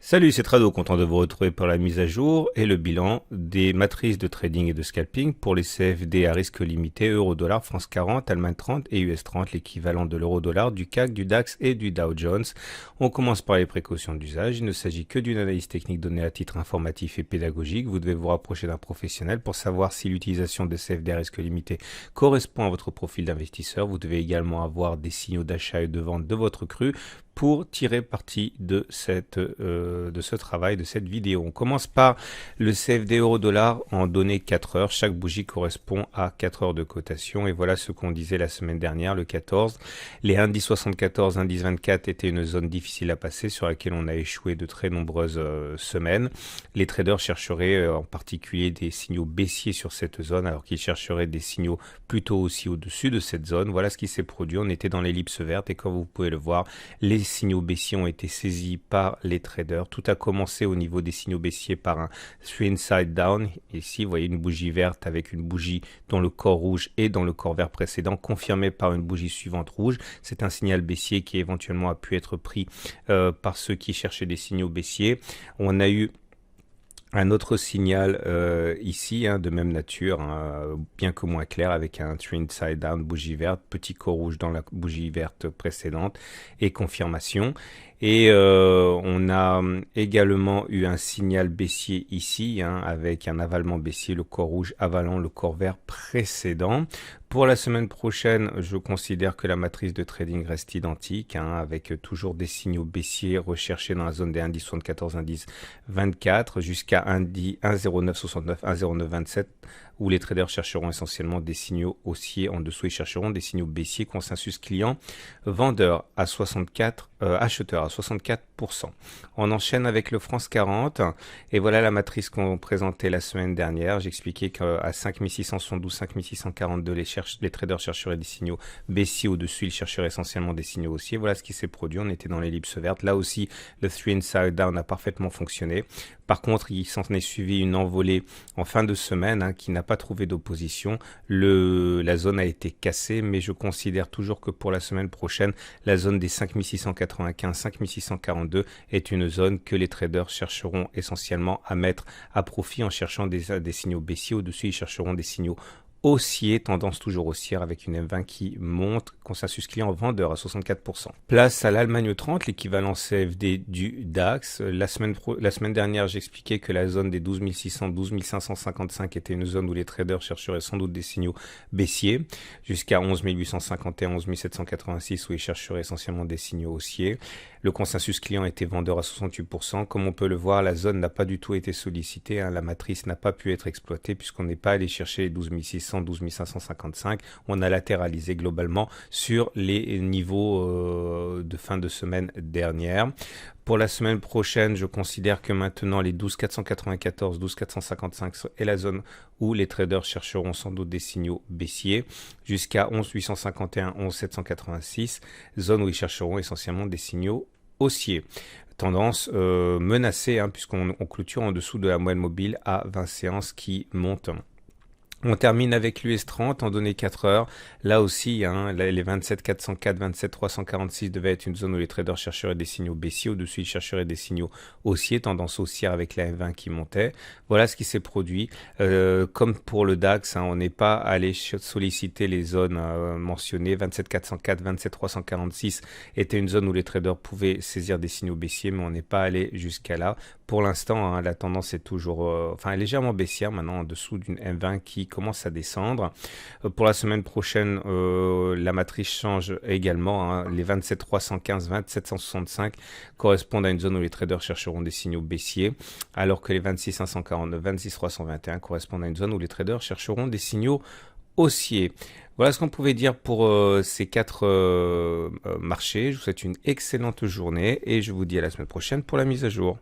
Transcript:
Salut, c'est Trado, content de vous retrouver pour la mise à jour et le bilan des matrices de trading et de scalping pour les CFD à risque limité, euro-dollar, France 40, Allemagne 30 et US 30, l'équivalent de l'euro-dollar, du CAC, du DAX et du Dow Jones. On commence par les précautions d'usage. Il ne s'agit que d'une analyse technique donnée à titre informatif et pédagogique. Vous devez vous rapprocher d'un professionnel pour savoir si l'utilisation de CFD à risque limité correspond à votre profil d'investisseur. Vous devez également avoir des signaux d'achat et de vente de votre cru pour tirer parti de ce travail, de cette vidéo. On commence par le CFD euro-dollar en données 4 heures. Chaque bougie correspond à 4 heures de cotation. Et voilà ce qu'on disait la semaine dernière, le 14. Les indices 74, indices 24 étaient une zone difficile à passer sur laquelle on a échoué de très nombreuses semaines. Les traders chercheraient en particulier des signaux baissiers sur cette zone alors qu'ils chercheraient des signaux plutôt aussi au-dessus de cette zone. Voilà ce qui s'est produit. On était dans l'ellipse verte et comme vous pouvez le voir, les signaux baissiers ont été saisis par les traders. Tout a commencé au niveau des signaux baissiers par un three inside down. Ici, vous voyez une bougie verte avec une bougie dont le corps rouge est dans le corps vert précédent, confirmé par une bougie suivante rouge. C'est un signal baissier qui éventuellement a pu être pris par ceux qui cherchaient des signaux baissiers. On a eu un autre signal ici, de même nature, bien que moins clair, avec un three inside down, bougie verte, petit corps rouge dans la bougie verte précédente et confirmation. Et on a également eu un signal baissier ici, avec un avalement baissier, le corps rouge avalant le corps vert précédent. Pour la semaine prochaine, je considère que la matrice de trading reste identique, avec toujours des signaux baissiers recherchés dans la zone des indices 74, indices 24, jusqu'à 1,0969, 1,0927, où les traders chercheront essentiellement des signaux haussiers. En dessous, ils chercheront des signaux baissiers. Consensus client, vendeur à 64, acheteur à 64%. On enchaîne avec le France 40 et voilà la matrice qu'on présentait la semaine dernière. J'expliquais qu'à 5672, 5642, les traders chercheraient des signaux baissiers. Au-dessus, ils chercheraient essentiellement des signaux haussiers. Voilà ce qui s'est produit. On était dans l'ellipse verte. Là aussi, le three inside down a parfaitement fonctionné. Par contre, il s'en est suivi une envolée en fin de semaine qui n'a pas trouvé d'opposition. La zone a été cassée, mais je considère toujours que pour la semaine prochaine, la zone des 5695, 5642 est une zone que les traders chercheront essentiellement à mettre à profit en cherchant des signaux baissiers. Au-dessus, ils chercheront des signaux haussier, tendance toujours haussière avec une M20 qui monte, consensus client vendeur à 64%. Place à l'Allemagne 30, l'équivalent CFD du DAX. La semaine dernière, j'expliquais que la zone des 12 600, 12 555 était une zone où les traders chercheraient sans doute des signaux baissiers, jusqu'à 11 851, 11 786 où ils chercheraient essentiellement des signaux haussiers. Le consensus client était vendeur à 68%. Comme on peut le voir, la zone n'a pas du tout été sollicitée. La matrice n'a pas pu être exploitée puisqu'on n'est pas allé chercher les 12 600, 12 555. On a latéralisé globalement sur les niveaux de fin de semaine dernière. Pour la semaine prochaine, je considère que maintenant les 12 494, 12 455 est la zone où les traders chercheront sans doute des signaux baissiers jusqu'à 11 851, 11 786, zone où ils chercheront essentiellement des signaux haussiers. Tendance menacée puisqu'on clôture en dessous de la moyenne mobile à 20 séances qui montent. On termine avec l'US 30 en données 4 heures. Là aussi, les 27 404, 27 346 devaient être une zone où les traders chercheraient des signaux baissiers. Au-dessus, ils chercheraient des signaux haussiers, tendance haussière avec la M20 qui montait. Voilà ce qui s'est produit. Comme pour le DAX, on n'est pas allé solliciter les zones mentionnées. 27 404, 27 346 était une zone où les traders pouvaient saisir des signaux baissiers, mais on n'est pas allé jusqu'à là. Pour l'instant, la tendance est toujours légèrement baissière maintenant en dessous d'une M20 qui commence à descendre. Pour la semaine prochaine, la matrice change également. Les 27 315, 27 165 correspondent à une zone où les traders chercheront des signaux baissiers, alors que les 26 549, 26 321 correspondent à une zone où les traders chercheront des signaux haussiers. Voilà ce qu'on pouvait dire pour ces 4 marchés. Je vous souhaite une excellente journée et je vous dis à la semaine prochaine pour la mise à jour.